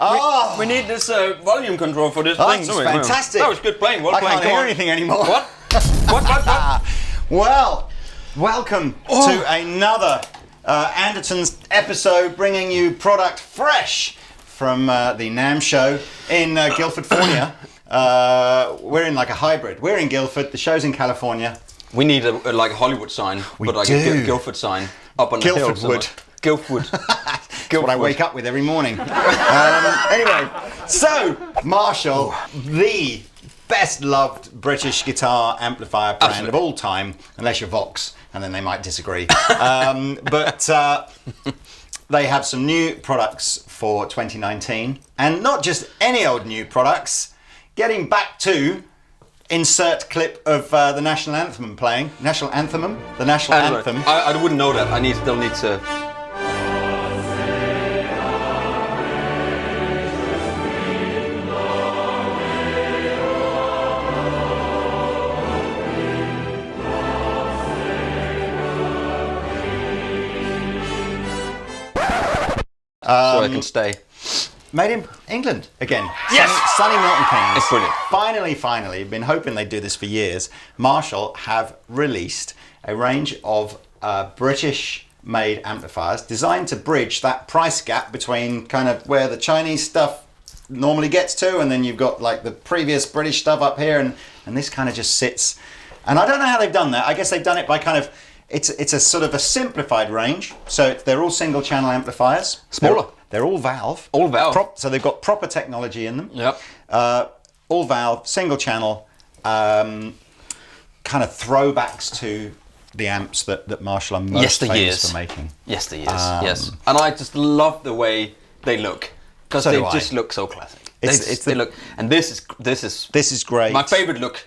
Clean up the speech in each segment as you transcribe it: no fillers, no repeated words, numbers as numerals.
We need this volume control for this Oh, thing. that's don't we? fantastic. That was good playing. Well I playing. can't hear anything anymore. What? What? Well, welcome to another Anderton's episode, bringing you product fresh from the NAMM show in Guildford, California. We're in like a hybrid. We're in Guildford. The show's in California. We need a like a Hollywood sign, but like a Guildford sign up on the hill. Guildford wood. Guildford. What I wake up with every morning. Anyway, so Marshall, the best loved British guitar amplifier brand of all time, unless you're Vox, and then they might disagree. But they have some new products for 2019, and not just any old new products. Getting back to insert clip of the national anthem playing. National anthem? The national anthem. I wouldn't know that. I still need to. So I can stay. Made in England again. Yes! Sunny Milton Keynes. It's brilliant. Finally, been hoping they'd do this for years. Marshall have released a range of British-made amplifiers designed to bridge that price gap between kind of where the Chinese stuff normally gets to, and then you've got like the previous British stuff up here, and this kind of just sits. And I don't know how they've done that. I guess they've done it by kind of. It's a sort of a simplified range. So they're all single-channel amplifiers. Smaller. They're all valve. All valve. So they've got proper technology in them. Yep. All valve, single channel, kind of throwbacks to the amps that Marshall are most famous for making. Yes, yes. And I just love the way they look, because they just look so classic. They look, and this is great. My favorite look.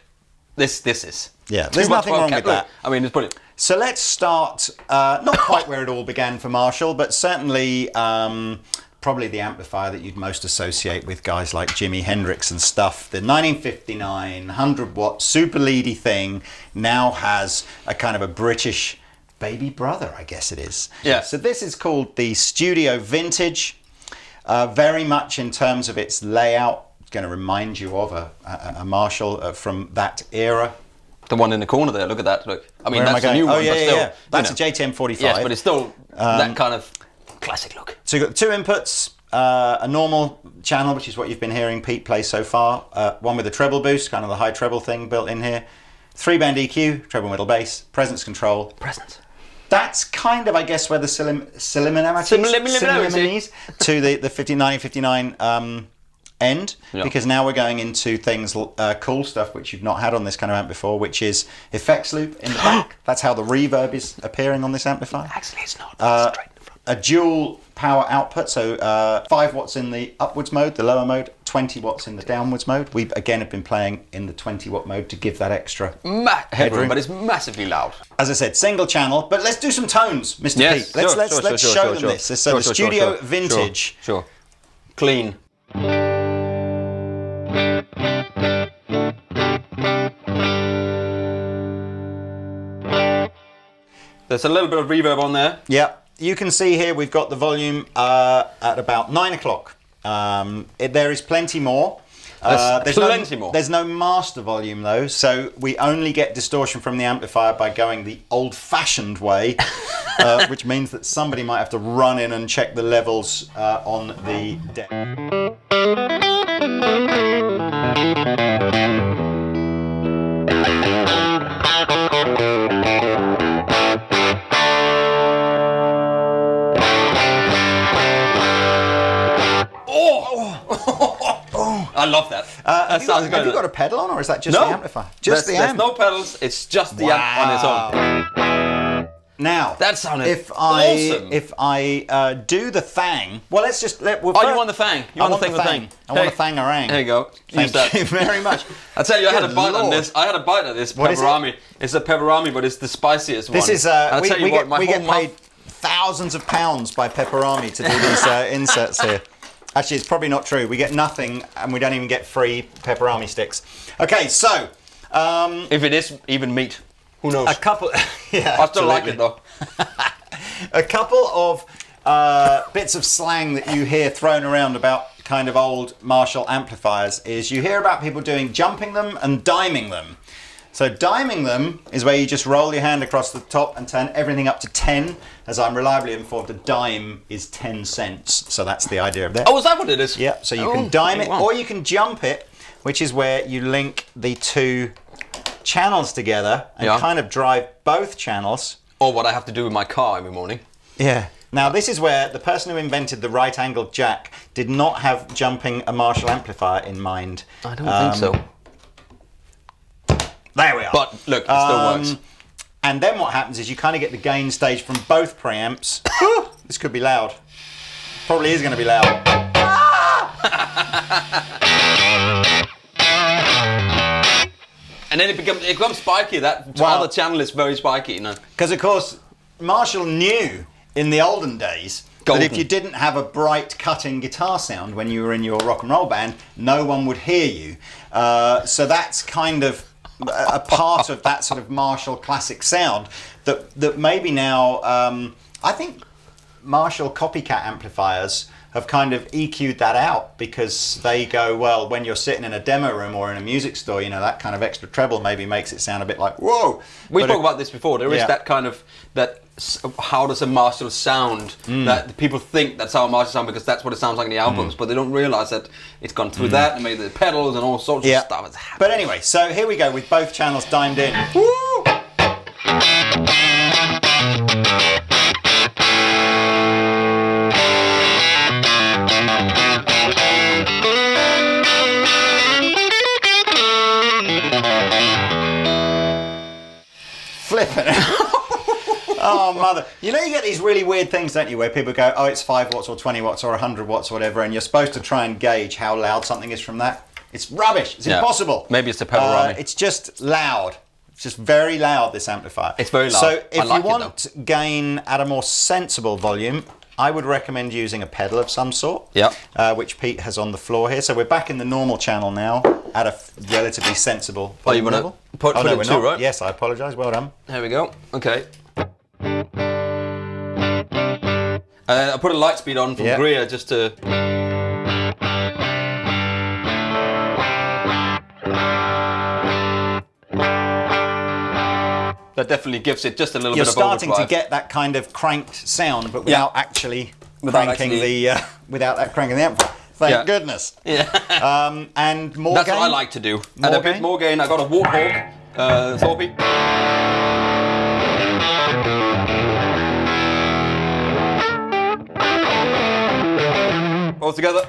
This is. Yeah, there's nothing wrong with that. I mean, it's brilliant. So let's start, not quite where it all began for Marshall, but certainly probably the amplifier that you'd most associate with guys like Jimi Hendrix and stuff. The 1959 100-watt super leady thing now has a kind of a British baby brother, I guess it is. Yeah. So this is called the Studio Vintage. Very much in terms of its layout, it's going to remind you of a Marshall from that era. The one in the corner there, look at that, look. I mean, Where that's a new one, but still. Yeah. That's a JTM45. Yes, but it's still that kind of classic look. So you've got two inputs, a normal channel, which is what you've been hearing Pete play so far, one with a treble boost, kind of the high treble thing built in here, 3-band EQ, treble middle bass, presence control. Presence. That's kind of, I guess, where the similarities to the 59 end, because now we're going into things cool stuff which you've not had on this kind of amp before, which is effects loop in the back. That's how the reverb is appearing on this amplifier. Actually, it's not. Straight in the front. A dual power output, so 5 watts in the upwards mode, the lower mode, 20 watts in the downwards mode. We again have been playing in the 20-watt mode to give that extra headroom, but it's massively loud. As I said, single channel, but let's do some tones, Mr. Yes, Pete. Let's show them this. So the Studio Vintage. Sure. Clean. There's a little bit of reverb on there. Yeah, you can see here we've got the volume at about 9 o'clock. There is plenty more. There's plenty more. There's no master volume though, so we only get distortion from the amplifier by going the old-fashioned way, which means that somebody might have to run in and check the levels on the deck. I love that. That sounds good. Have you got a pedal on, or is that just the amplifier? Just the amp. There's no pedals. It's just the amp on its own. Now, that sounded awesome. If I do the thang, well, let's just you want the thang? You want the thang? I want the thang-a-rang. There you go. Thank you very much. I tell you, I had a bite on this. I had a bite of this pepperami. It's a pepperami, but it's the spiciest one. This is we get paid thousands of pounds by Pepperami to do these inserts here. Actually, it's probably not true. We get nothing, and we don't even get free Pepperami sticks. Okay, so if it is even meat, who knows? A couple. Yeah, I still like it though. A couple of bits of slang that you hear thrown around about kind of old Marshall amplifiers is you hear about people doing jumping them and diming them. So diming them is where you just roll your hand across the top and turn everything up to 10. As I'm reliably informed, a dime is 10 cents. So that's the idea of that. Oh, is that what it is? Yeah, so you can dime it, wow. or you can jump it, which is where you link the two channels together and kind of drive both channels. Or what I have to do with my car every morning. Yeah. Now, this is where the person who invented the right-angled jack did not have jumping a Marshall amplifier in mind. I don't think so. There we are. But look, it still works. And then what happens is you kind of get the gain stage from both preamps. This could be loud. Probably is going to be loud. And then it becomes spiky. That other channel is very spiky, you know. Because, of course, Marshall knew in the olden days that if you didn't have a bright cutting guitar sound when you were in your rock and roll band, no one would hear you. So that's kind of a part of that sort of Marshall classic sound that maybe now, I think Marshall copycat amplifiers have kind of EQ'd that out because they go, well, when you're sitting in a demo room or in a music store, you know, that kind of extra treble maybe makes it sound a bit like, whoa. We spoke about this before. There is that kind of, how does a Marshall sound? That people think that's how a Marshall sound because that's what it sounds like in the albums, but they don't realize that it's gone through that and made the pedals and all sorts of stuff. It's but anyway, so here we go with both channels dimed in. Woo! Flipping it. Oh, mother. You know, you get these really weird things, don't you, where people go, oh, it's 5 watts or 20 watts or 100 watts or whatever, and you're supposed to try and gauge how loud something is from that. It's rubbish. It's impossible. Maybe it's the pedal running. It's just loud. It's just very loud, this amplifier. It's very loud. So if you want gain at a more sensible volume, I would recommend using a pedal of some sort, which Pete has on the floor here. So we're back in the normal channel now at a relatively sensible volume level. Put it we're to, not. right? Yes, I apologise. Well done. There we go. Okay. I put a light speed on from Greer just to... That definitely gives it just a little bit of overdrive. You're starting to get that kind of cranked sound, but without actually cranking the amplifier. Thank goodness. Yeah. And more That's gain? what I like to do. And a bit more gain. I got a Warthog, Thorpe. All together.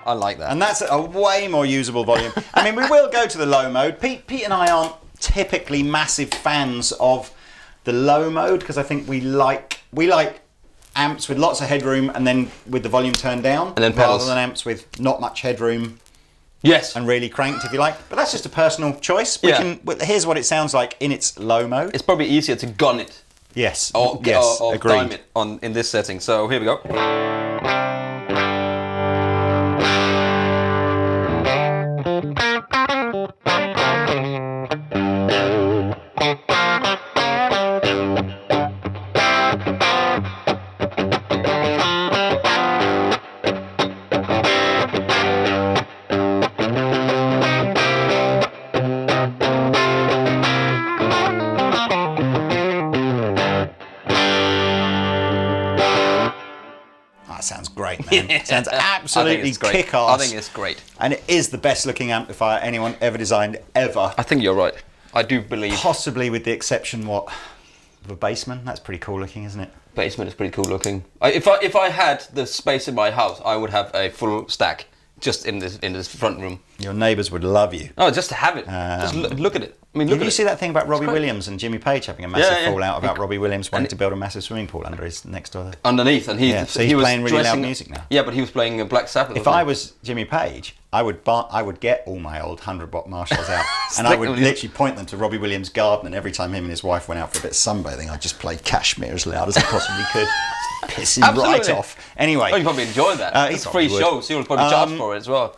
I like that. And that's a way more usable volume. I mean, we will go to the low mode. Pete and I aren't typically massive fans of the low mode because I think we like amps with lots of headroom and then with the volume turned down, and then pedals. rather than amps with not much headroom. Yes. And really cranked, if you like. But that's just a personal choice. Here's what it sounds like in its low mode. It's probably easier to gun it. Yes. Or agreed. dime it in this setting. So here we go. Sounds great, man. Sounds absolutely kick-ass. I think it's great. And it is the best looking amplifier anyone ever designed, ever. I think you're right. I do believe. Possibly with the exception, of a Bassman. That's pretty cool looking, isn't it? Bassman is pretty cool looking. If I had the space in my house, I would have a full stack just in this front room. Your neighbours would love you. Oh, just to have it. Just look at it. I mean, did you see that thing about Robbie Williams and Jimmy Page having a massive fallout about Robbie Williams wanting to build a massive swimming pool under his next door? Underneath, and so he's playing really loud music now. Yeah, but he was playing Black Sabbath. If I was Jimmy Page, I would get all my old 100-watt Marshalls out, and I would literally point them to Robbie Williams' garden. And every time him and his wife went out for a bit of sunbathing, I'd just play Kashmir as loud as I possibly could, piss him right off. Anyway, you probably enjoy that. It's a free show, so you'll probably charge for it as well.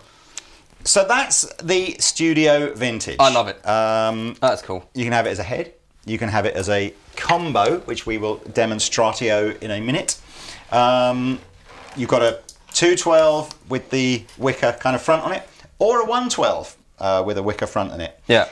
So that's the Studio Vintage. I love it. That's cool. You can have it as a head. You can have it as a combo, which we will demonstratio in a minute. You've got a 212 with the wicker kind of front on it, or a 112 with a wicker front on it. Yeah.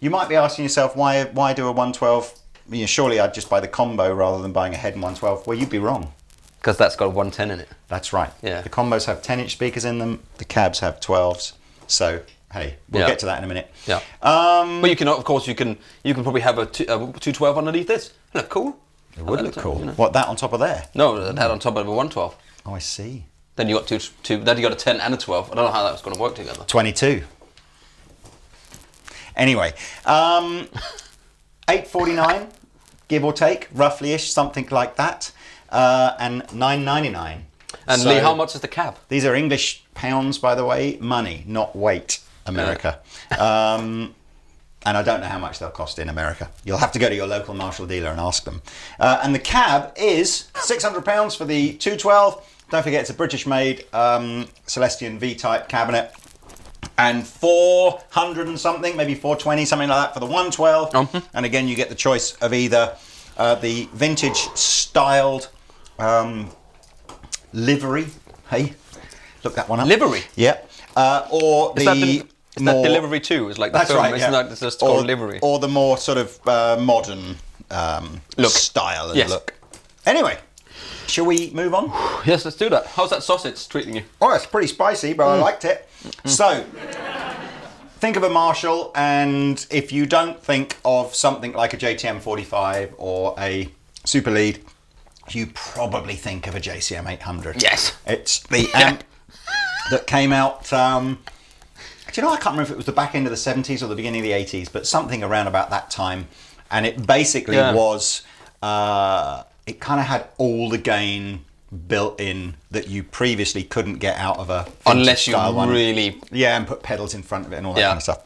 You might be asking yourself, why do a 112? You know, surely I'd just buy the combo rather than buying a head and 112. Well, you'd be wrong. Because that's got a 110 in it. That's right. Yeah. The combos have 10-inch speakers in them. The cabs have 12s. So, hey, we'll get to that in a minute. Yeah. But you can, of course, you can probably have a 212 underneath this. Look cool. It would look cool. You know. What, that on top of there? No, that on top of a 112. Oh, I see. Then you got then you got a 10 and a 12. I don't know how that's going to work together. 22. Anyway, 849, give or take, roughly-ish, something like that, and 999. And So, Lee, how much is the cab? These are English pounds, by the way, money, not weight, America. And I don't know how much they'll cost in America. You'll have to go to your local Marshall dealer and ask them. And the cab is £600 for the 212. Don't forget, it's a British-made Celestion V-type cabinet. And 400 and something, maybe 420, something like that for the 112. And again, you get the choice of either the vintage styled livery. Hey, look that one up. Livery? Yeah. Or Is that Delivery 2? It's like the That's film. right, Isn't yeah. that it's just called Livery? Or the more sort of modern style and look. Anyway, shall we move on? Yes, let's do that. How's that sausage treating you? Oh, it's pretty spicy, but I liked it. So, think of a Marshall, and if you don't think of something like a JTM 45 or a Super Lead, you probably think of a JCM 800. Yes. It's the amp that came out, do you know, I can't remember if it was the back end of the 70s or the beginning of the 80s, but something around about that time. And it basically was, it kind of had all the gain built in that you previously couldn't get out of a unless you one. really And put pedals in front of it and all that kind of stuff.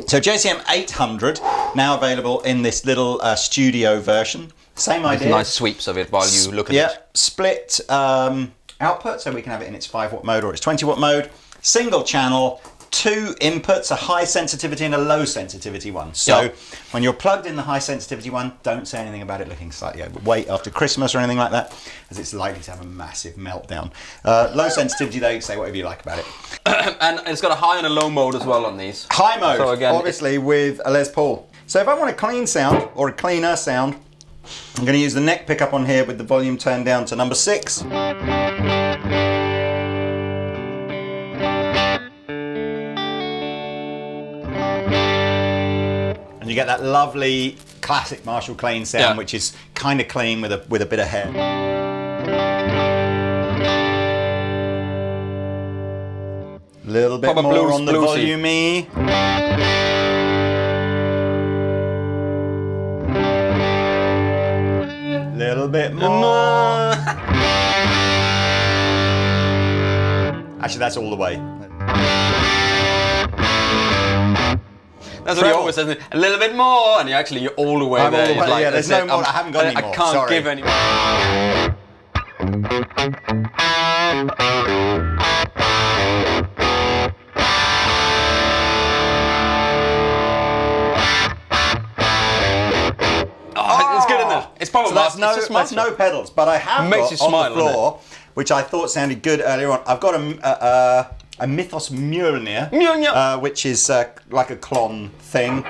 So JCM 800 now available in this little studio version. Same idea. nice sweeps of it while you look at it. Split output, so we can have it in its 5-watt mode or its 20-watt mode. Single channel, 2 inputs, a high sensitivity and a low sensitivity one. So when you're plugged in the high sensitivity one, don't say anything about it looking slightly overweight after Christmas or anything like that, as it's likely to have a massive meltdown. Low sensitivity though, you can say whatever you like about it. And it's got a high and a low mode as well on these. High mode, so again, obviously with a Les Paul. So if I want a clean sound, or a cleaner sound, I'm going to use the neck pickup on here with the volume turned down to number 6. And you get that lovely classic Marshall clean sound, which is kind of clean with a bit of hair. Little bit more on the volume-y. Little bit more. Actually, that's all the way. That's what he always says. A little bit more, and you're all the way I'm there. all the way, Like, yeah, there's no more. I haven't got any more. I can't Sorry. give any more. Oh, it's good in there. It's probably so that's no pedals, but I have Makes got you smile, on the floor, which I thought sounded good earlier on. I've got a Mythos Mjolnir, which is like a Klon thing.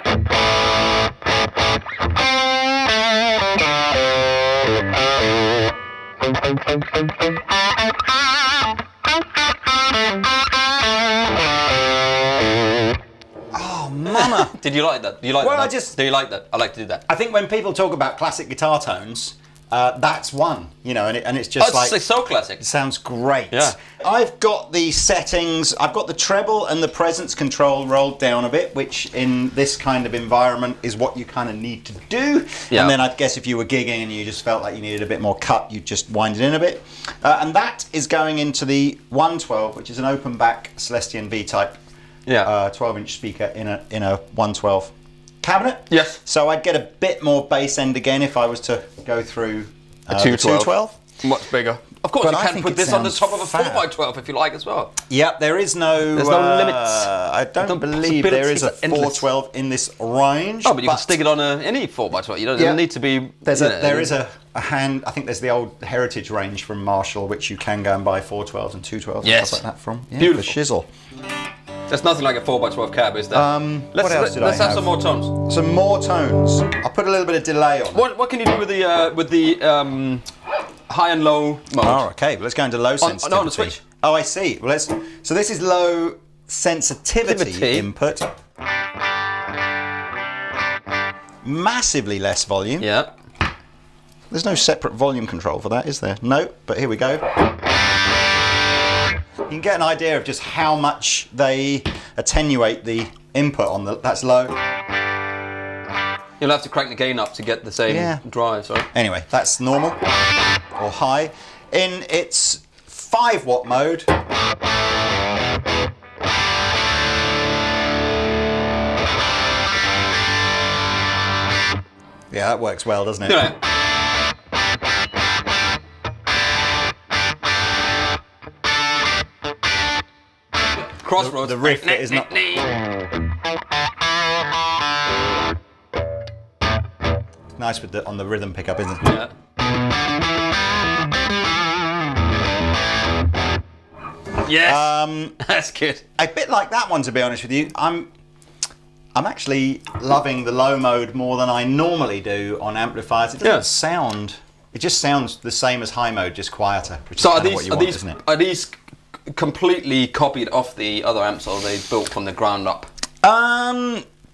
Oh, mama! Did you like that? Do you like Well, that? I just- Do you like that? I like to do that. I think when people talk about classic guitar tones, that's one, you know, and it's just like... It's so classic. It sounds great. Yeah. I've got the settings, I've got the treble and the presence control rolled down a bit, which in this kind of environment is what you kind of need to do. Yeah. And then I guess if you were gigging and you just felt like you needed a bit more cut, you'd just wind it in a bit. And that is going into the 112, which is an open back Celestion V-type 12-inch speaker in a 112 cabinet. Yes. So I'd get a bit more bass end again if I was to go through A the 212. 212. Much bigger. Of course, But you I can think put it this on the sounds top of a fab. 4x12 if you like as well. Yep, there's no limits. I don't believe there is a possibilities are endless. 412 in this range. Oh, but you can stick it on any 4x12. You don't need to be. There is a hand. I think there's the old heritage range from Marshall, which you can go and buy 412s and 212s and stuff like that from. Yeah, Beautiful. for shizzle. There's nothing like a 4x12 cab, is there? What else did I Let's have have? some more tones. Some more tones. I'll put a little bit of delay on. What can you do with the high and low mode? Oh, okay. Well, let's go into low sensitivity. on the switch. Oh, I see. Well, so this is low sensitivity input. Massively less volume. Yeah. There's no separate volume control for that, is there? No, but here we go. You can get an idea of just how much they attenuate the input on that's low. You'll have to crank the gain up to get the same drive, sorry. Anyway, that's normal or high. In its 5-watt mode, yeah, that works well, doesn't it? Yeah. Crossroads. The riff is not. Nice with on the rhythm pickup, isn't it? Yeah. Yes. That's good. A bit like that one, to be honest with you. I'm actually loving the low mode more than I normally do on amplifiers. It doesn't sound. It just sounds the same as high mode, just quieter. Which So is kind of what you want, isn't it? are these completely copied off the other amps, or are they built from the ground up?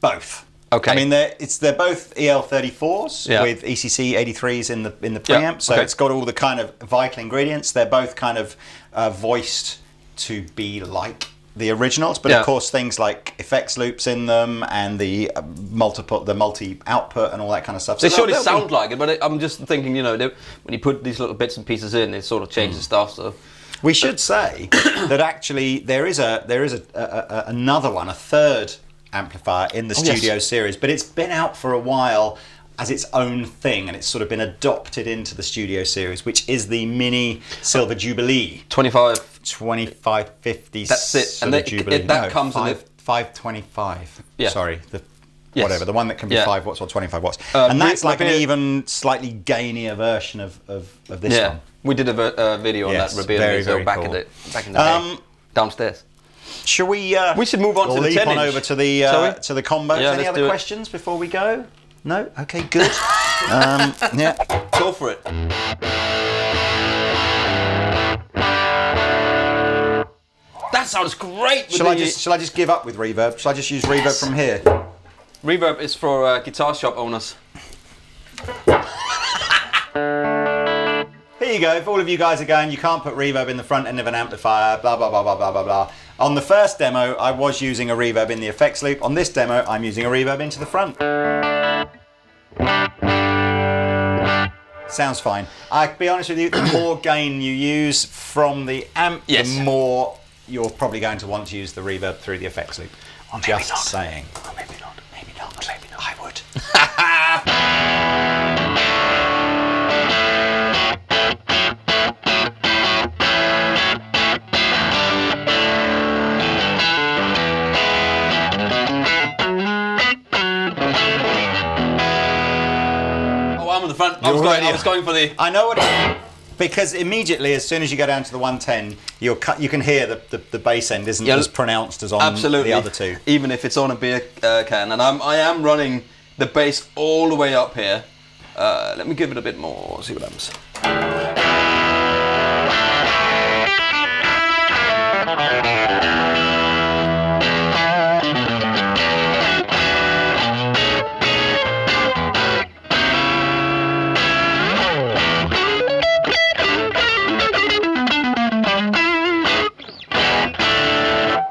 Both. Okay. I mean, they're both EL34s with ECC 83s in the preamp, so it's got all the kind of vital ingredients. They're both kind of voiced to be like the originals, but of course things like effects loops in them and the multi output and all that kind of stuff. They surely sound like it, but I'm just thinking, when you put these little bits and pieces in, it sort of changes stuff. So we should say that actually there is another one, a third amplifier in the Studio series, but it's been out for a while as its own thing, and it's sort of been adopted into the Studio series, which is the Mini Silver Jubilee 2550. That's it, Silver and Jubilee. that comes in 525. Yeah. Sorry, whatever, the one that can be 5 watts or 25 watts, and that's like an even slightly gainier version of this one. We did a video on that reveal back in the day, downstairs. Shall we? We should move on to the 10-inch. Leap on over to the combos. Yeah, Any other questions before we go? No. Okay. Good. Yeah. Go for it. That sounds great. Shall I just give up with reverb? Shall I just use reverb from here? Reverb is for guitar shop owners. Here you go. If all of you guys are going, you can't put reverb in the front end of an amplifier, blah, blah, blah, blah, blah, blah, blah. On the first demo, I was using a reverb in the effects loop. On this demo, I'm using a reverb into the front. Sounds fine. I'll be honest with you, the more gain you use from the amp, the more you're probably going to want to use the reverb through the effects loop. I'm just saying. Or maybe not. Maybe not. Maybe not. I would. I was going for the. I know what it is. Because immediately, as soon as you go down to the 110, you can hear the bass end isn't as pronounced as on the other two. Even if it's on a beer can, and I am running the bass all the way up here. Let me give it a bit more. See what happens.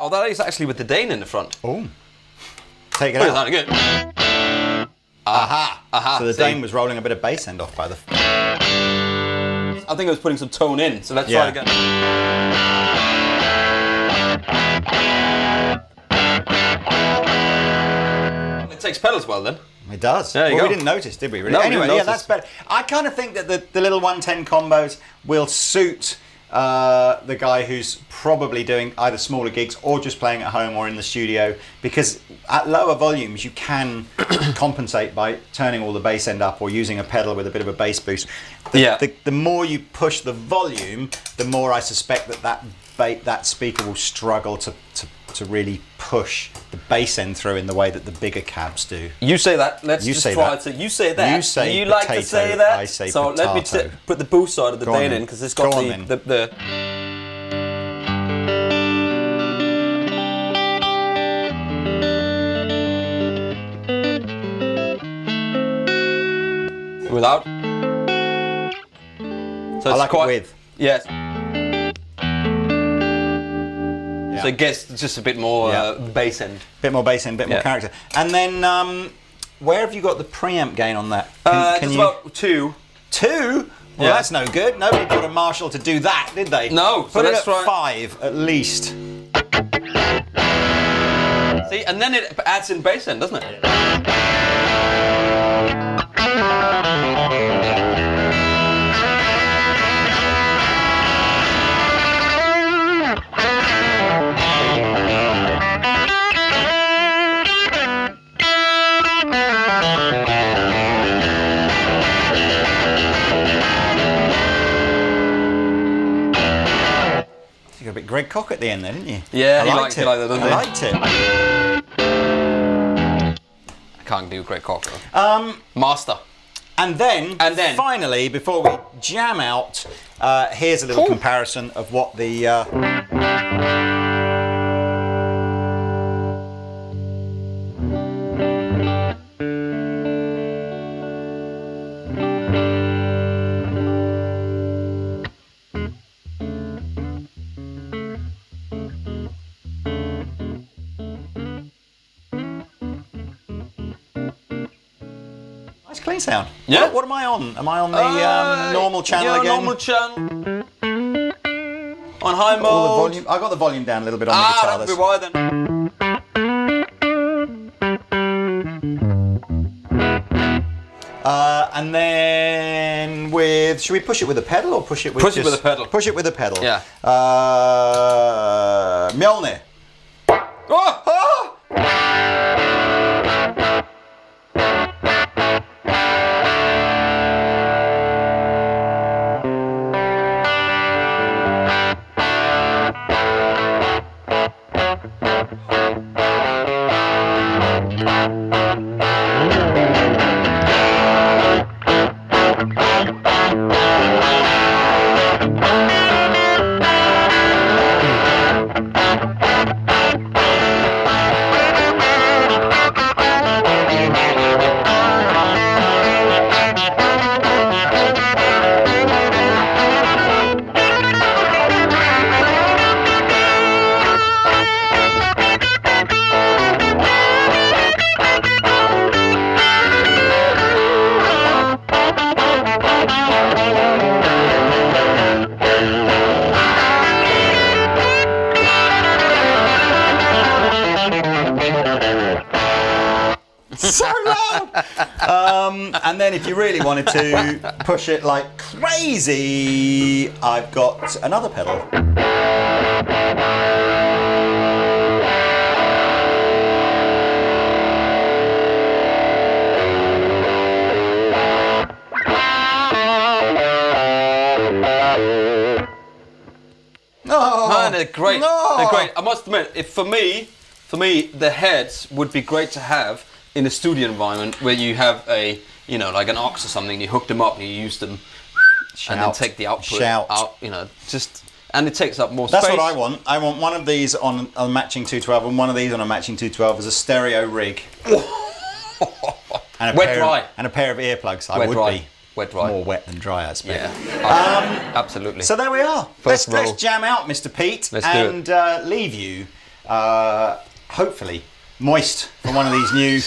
That is actually with the Dane in the front. Oh. Take it out. Good. Aha. Aha. So the Dane was rolling a bit of bass end off by the... I think I was putting some tone in, so let's try it again. It takes pedals well then. It does. There you well, go. we didn't notice, did we? Really? No, we anyway, didn't yeah, notice. that's better. I kind of think that the little 110 combos will suit the guy who's probably doing either smaller gigs or just playing at home or in the studio, because at lower volumes you can compensate by turning all the bass end up or using a pedal with a bit of a bass boost. The more you push the volume, the more I suspect that speaker will struggle to really push the bass end through in the way that the bigger cabs do. You say that. Let's You just say try that. to. You say that. You say You like to potato, say that. I say so let me potato. put the boost side of the Go on day then. in, because it's got Go on then. the without. So I it's like quite, it with. Yes. Yeah. So it gets just a bit more Yeah. bass end. Bit more bass end, bit more Yeah. character. And then, where have you got the preamp gain on that? It's about 2. 2? Well, Yeah. that's no good. Nobody got a Marshall to do that, did they? No, so Put it let's at try- 5 at least. See, and then it adds in bass end, doesn't it? You got a bit Greg Koch at the end there, didn't you? Yeah, I he liked liked it. it like that, doesn't he? I liked it. I can't do Greg Koch though. Master. And then, finally, before we jam out, here's a little comparison of what the... Nice clean sound. Yeah. What am I on? Am I on the normal channel yeah, again? normal channel. On high mode. All the volume. I got the volume down a little bit on the guitar. That'd be why then. And then with, should we push it with a pedal or push it with Push it with a pedal. Push it with a pedal. Yeah. Mjolnir. Oh! Oh! So loud! And then if you really wanted to push it like crazy, I've got another pedal. Oh, Man, they're great. no. They're great. I must admit, if for me, the heads would be great to have in a studio environment where you have a, like an aux or something. You hook them up and you use them, and then take the output out. And it takes up more That's space. what I want. I want one of these on a matching 212 and one of these on a matching 212 as a stereo rig. And a pair of earplugs. I Wet would dry. be. Wet dry. More wet than dry, I expect. Yeah. Absolutely. So there we are. First roll. Let's jam out, Mr. Pete, Let's do and leave you, hopefully, moist for one of these new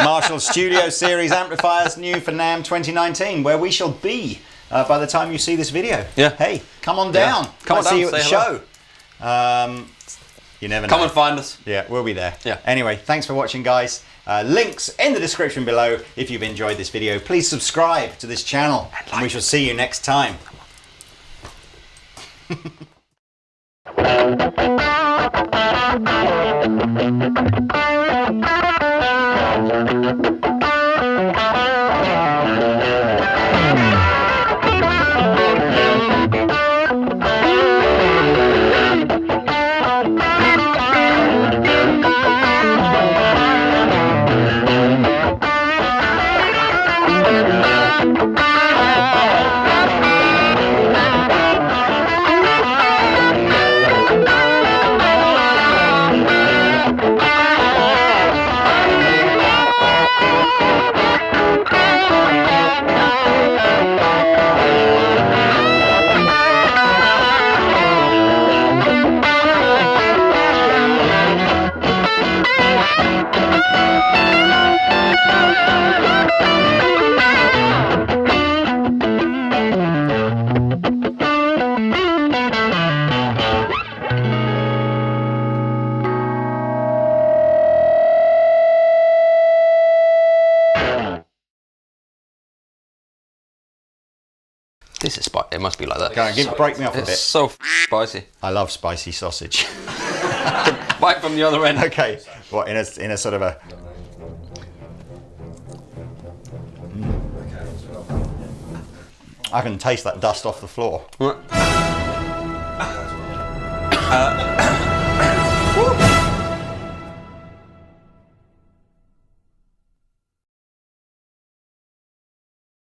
Marshall Studio Series amplifiers, new for NAMM 2019, where we shall be by the time you see this video. Yeah. Hey, come on down. Yeah. Come on Might see down, you at the say show. hello. You never know. Come and find us. Yeah, we'll be there. Yeah. Anyway, thanks for watching, guys. Links in the description below. If you've enjoyed this video, please subscribe to this channel, and we shall see you next time. This is spicy. It must be like that. Go on, break me off a It's bit. so spicy. I love spicy sausage. Bite from the other end. Okay, what in a sort of a. I can taste that dust off the floor. What?